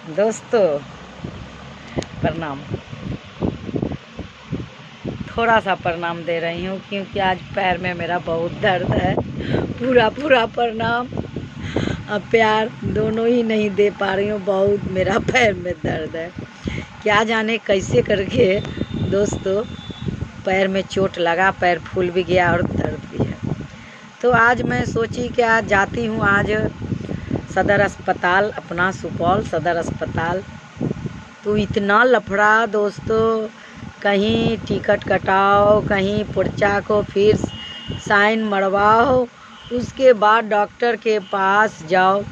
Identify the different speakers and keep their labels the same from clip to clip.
Speaker 1: दोस्तों प्रणाम। थोड़ा सा प्रणाम दे रही हूँ क्योंकि आज पैर में मेरा बहुत दर्द है। पूरा प्रणाम अब प्यार दोनों ही नहीं दे पा रही हूँ। बहुत मेरा पैर में दर्द है, क्या जाने कैसे करके दोस्तों पैर में चोट लगा, पैर फूल भी गया और दर्द भी है। तो आज मैं सोची कि आज जाती हूँ आज सदर अस्पताल, अपना सुपौल सदर अस्पताल। तो इतना लफड़ा दोस्तों, कहीं टिकट कटाओ, कहीं पर्चा को फिर साइन मरवाओ, उसके बाद डॉक्टर के पास जाओ।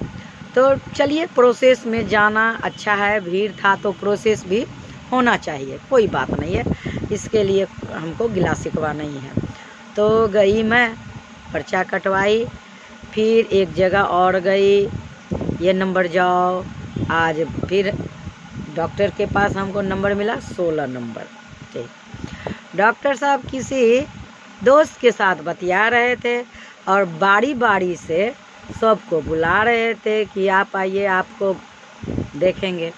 Speaker 1: तो चलिए, प्रोसेस में जाना अच्छा है। भीड़ था तो प्रोसेस भी होना चाहिए, कोई बात नहीं है, इसके लिए हमको गिला शिकवा नहीं है। तो गई मैं, पर्चा कटवाई, फिर एक जगह और गई, ये नंबर जाओ। आज फिर डॉक्टर के पास हमको नंबर मिला 16 नंबर। ठीक, डॉक्टर साहब किसी दोस्त के साथ बतिया रहे थे और बारी बारी से सबको बुला रहे थे कि आप आइए, आपको देखेंगे।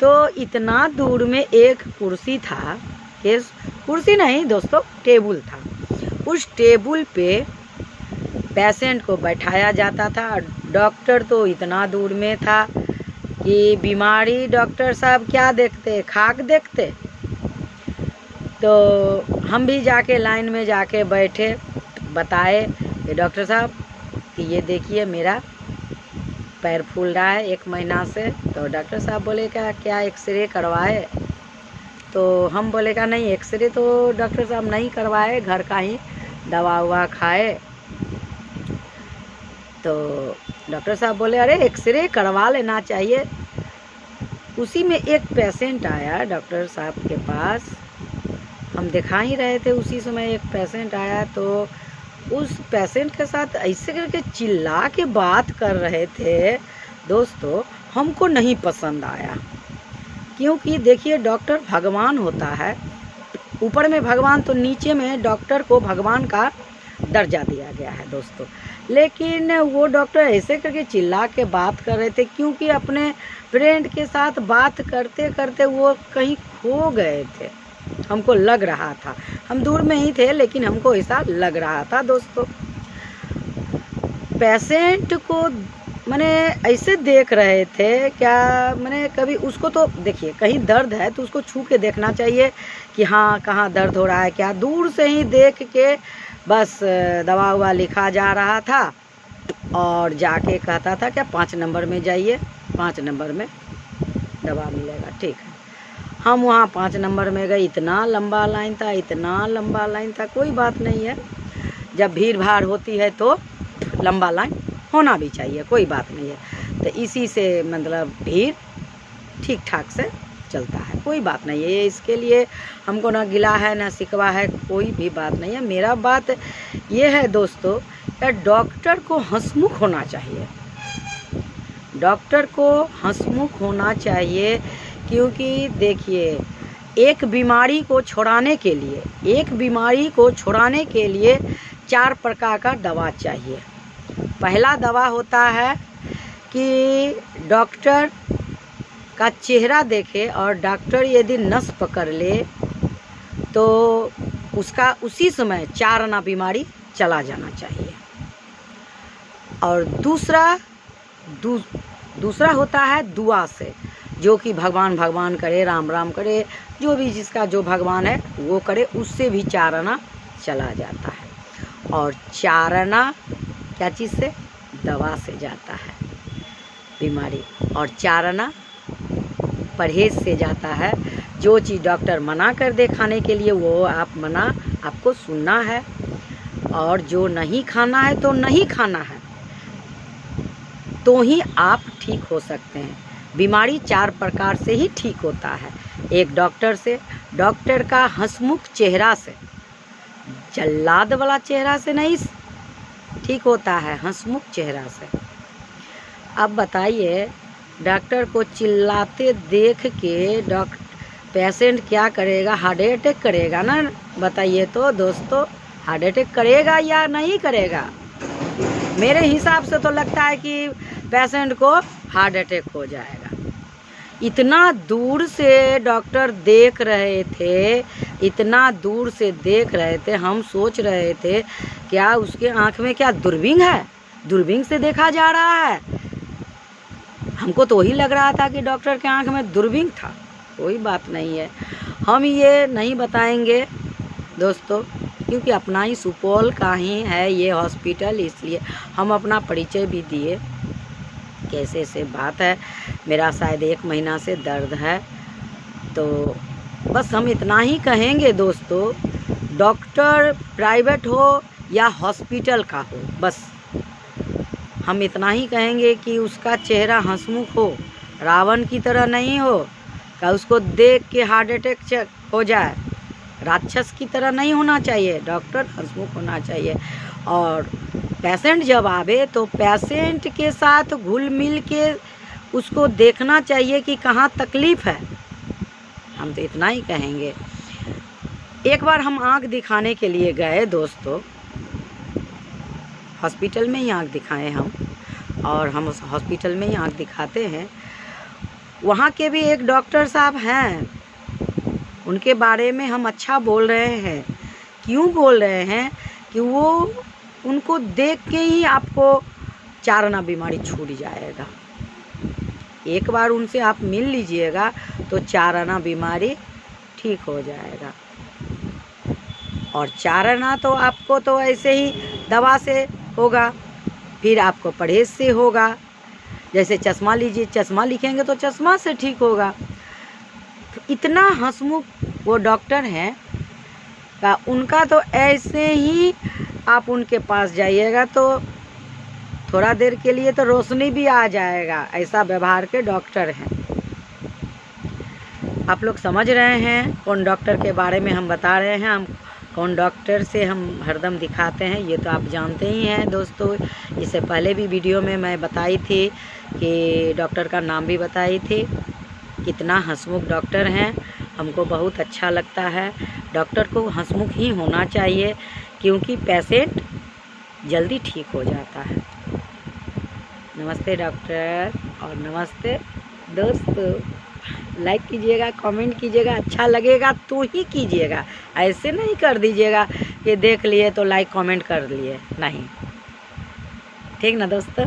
Speaker 1: तो इतना दूर में एक कुर्सी था, कुर्सी नहीं दोस्तों, टेबल था। उस टेबल पे पेशेंट को बैठाया जाता था। डॉक्टर तो इतना दूर में था कि बीमारी डॉक्टर साहब क्या देखते, खाक देखते। तो हम भी जाके लाइन में जाके बैठे, बताए कि डॉक्टर साहब कि ये देखिए मेरा पैर फूल रहा है 1 महीना से। तो डॉक्टर साहब बोले क्या एक्सरे करवाए? तो हम बोले का नहीं, एक्सरे तो डॉक्टर साहब नहीं करवाए, घर का ही दवा उवा खाए। तो डॉक्टर साहब बोले अरे एक्सरे करवा लेना चाहिए। उसी में एक पेशेंट आया डॉक्टर साहब के पास, हम दिखा ही रहे थे, उसी समय एक पेशेंट आया। तो उस पेशेंट के साथ ऐसे करके चिल्ला के बात कर रहे थे दोस्तों, हमको नहीं पसंद आया। क्योंकि देखिए, डॉक्टर भगवान होता है, ऊपर में भगवान तो नीचे में डॉक्टर को भगवान का दर्जा दिया गया है दोस्तों। लेकिन वो डॉक्टर ऐसे करके चिल्ला के बात कर रहे थे, क्योंकि अपने फ्रेंड के साथ बात करते करते वो कहीं खो गए थे, हमको लग रहा था। हम दूर में ही थे लेकिन हमको ऐसा लग रहा था दोस्तों। पेशेंट को मैंने ऐसे देख रहे थे, क्या मैंने कभी उसको, तो देखिए कहीं दर्द है तो उसको छू के देखना चाहिए कि हाँ कहाँ दर्द हो रहा है क्या। दूर से ही देख के बस दवा उवा लिखा जा रहा था और जाके कहता था क्या 5 नंबर में जाइए, 5 नंबर में दवा मिलेगा। ठीक है, हम वहाँ 5 नंबर में गए। इतना लंबा लाइन था, इतना लंबा लाइन था। कोई बात नहीं है, जब भीड़ भाड़ होती है तो लंबा लाइन होना भी चाहिए, कोई बात नहीं है। तो इसी से मतलब भीड़ ठीक ठाक से चलता है, कोई बात नहीं है। ये इसके लिए हमको ना गिला है ना शिकवा है, कोई भी बात नहीं है। मेरा बात ये है दोस्तों, कि डॉक्टर को हंसमुख होना चाहिए, डॉक्टर को हंसमुख होना चाहिए। क्योंकि देखिए, एक बीमारी को छुड़ाने के लिए 4 प्रकार का दवा चाहिए। पहला दवा होता है कि डॉक्टर का चेहरा देखे और डॉक्टर यदि नस पकड़ ले तो उसका उसी समय 4 आना बीमारी चला जाना चाहिए। और दूसरा होता है दुआ से, जो कि भगवान भगवान करे, राम राम करे, जो भी जिसका जो भगवान है वो करे, उससे भी 4 आना चला जाता है। और 4 आना क्या चीज़ से? दवा से जाता है बीमारी। और 4 आना परहेज से जाता है। जो चीज़ डॉक्टर मना कर दे खाने के लिए वो आपको सुनना है, और जो नहीं खाना है तो नहीं खाना है, तो ही आप ठीक हो सकते हैं। बीमारी 4 प्रकार से ही ठीक होता है। एक डॉक्टर से, डॉक्टर का हंसमुख चेहरा से, जल्लाद वाला चेहरा से नहीं ठीक होता है, हंसमुख चेहरा से। अब बताइए, डॉक्टर को चिल्लाते देख के पेशेंट क्या करेगा? हार्ट अटैक करेगा ना? बताइए तो दोस्तों, हार्ट अटैक करेगा या नहीं करेगा? मेरे हिसाब से तो लगता है कि पेशेंट को हार्ट अटैक हो जाएगा। इतना दूर से डॉक्टर देख रहे थे, इतना दूर से देख रहे थे। हम सोच रहे थे क्या उसके आँख में क्या दूरबीन है, दूरबीन से देखा जा रहा है। हमको तो वही लग रहा था कि डॉक्टर के आँख में दूरबीन था। कोई बात नहीं है, हम ये नहीं बताएंगे दोस्तों, क्योंकि अपना ही सुपौल का ही है ये हॉस्पिटल, इसलिए हम अपना परिचय भी दिए। कैसे से बात है, मेरा शायद 1 महीना से दर्द है, तो बस हम इतना ही कहेंगे दोस्तों, डॉक्टर प्राइवेट हो या हॉस्पिटल का हो, बस हम इतना ही कहेंगे कि उसका चेहरा हंसमुख हो, रावण की तरह नहीं हो, का उसको देख के हार्ट अटैक हो जाए। राक्षस की तरह नहीं होना चाहिए, डॉक्टर हंसमुख होना चाहिए। और पेशेंट जब आवे तो पेशेंट के साथ घुल मिल के उसको देखना चाहिए कि कहाँ तकलीफ़ है। हम तो इतना ही कहेंगे। एक बार हम आँख दिखाने के लिए गए दोस्तों, हॉस्पिटल में ही आँख दिखाए हम, और हम उस हॉस्पिटल में ही आँख दिखाते हैं। वहाँ के भी एक डॉक्टर साहब हैं, उनके बारे में हम अच्छा बोल रहे हैं। क्यों बोल रहे हैं कि वो उनको देख के ही आपको 4 आना बीमारी छूट जाएगा। एक बार उनसे आप मिल लीजिएगा तो 4 आना बीमारी ठीक हो जाएगा। और 4 आना तो आपको तो ऐसे ही दवा से होगा, फिर आपको परहेज से होगा। जैसे चश्मा लीजिए, चश्मा लिखेंगे तो चश्मा से ठीक होगा। तो इतना हंसमुख वो डॉक्टर हैं का, उनका तो ऐसे ही आप उनके पास जाइएगा तो थोड़ा देर के लिए तो रोशनी भी आ जाएगा, ऐसा व्यवहार के डॉक्टर हैं। आप लोग समझ रहे हैं कौन डॉक्टर के बारे में हम बता रहे हैं, हम कौन डॉक्टर से हम हरदम दिखाते हैं, ये तो आप जानते ही हैं दोस्तों। इससे पहले भी वीडियो में मैं बताई थी कि डॉक्टर का नाम भी बताई थी। कितना हंसमुख डॉक्टर हैं, हमको बहुत अच्छा लगता है। डॉक्टर को हंसमुख ही होना चाहिए, क्योंकि पेशेंट जल्दी ठीक हो जाता है। नमस्ते डॉक्टर, और नमस्ते दोस्तों। लाइक कीजिएगा, कमेंट कीजिएगा, अच्छा लगेगा तो ही कीजिएगा, ऐसे नहीं कर दीजिएगा कि देख लिए तो लाइक कमेंट कर लिए, नहीं। ठीक ना दोस्तों।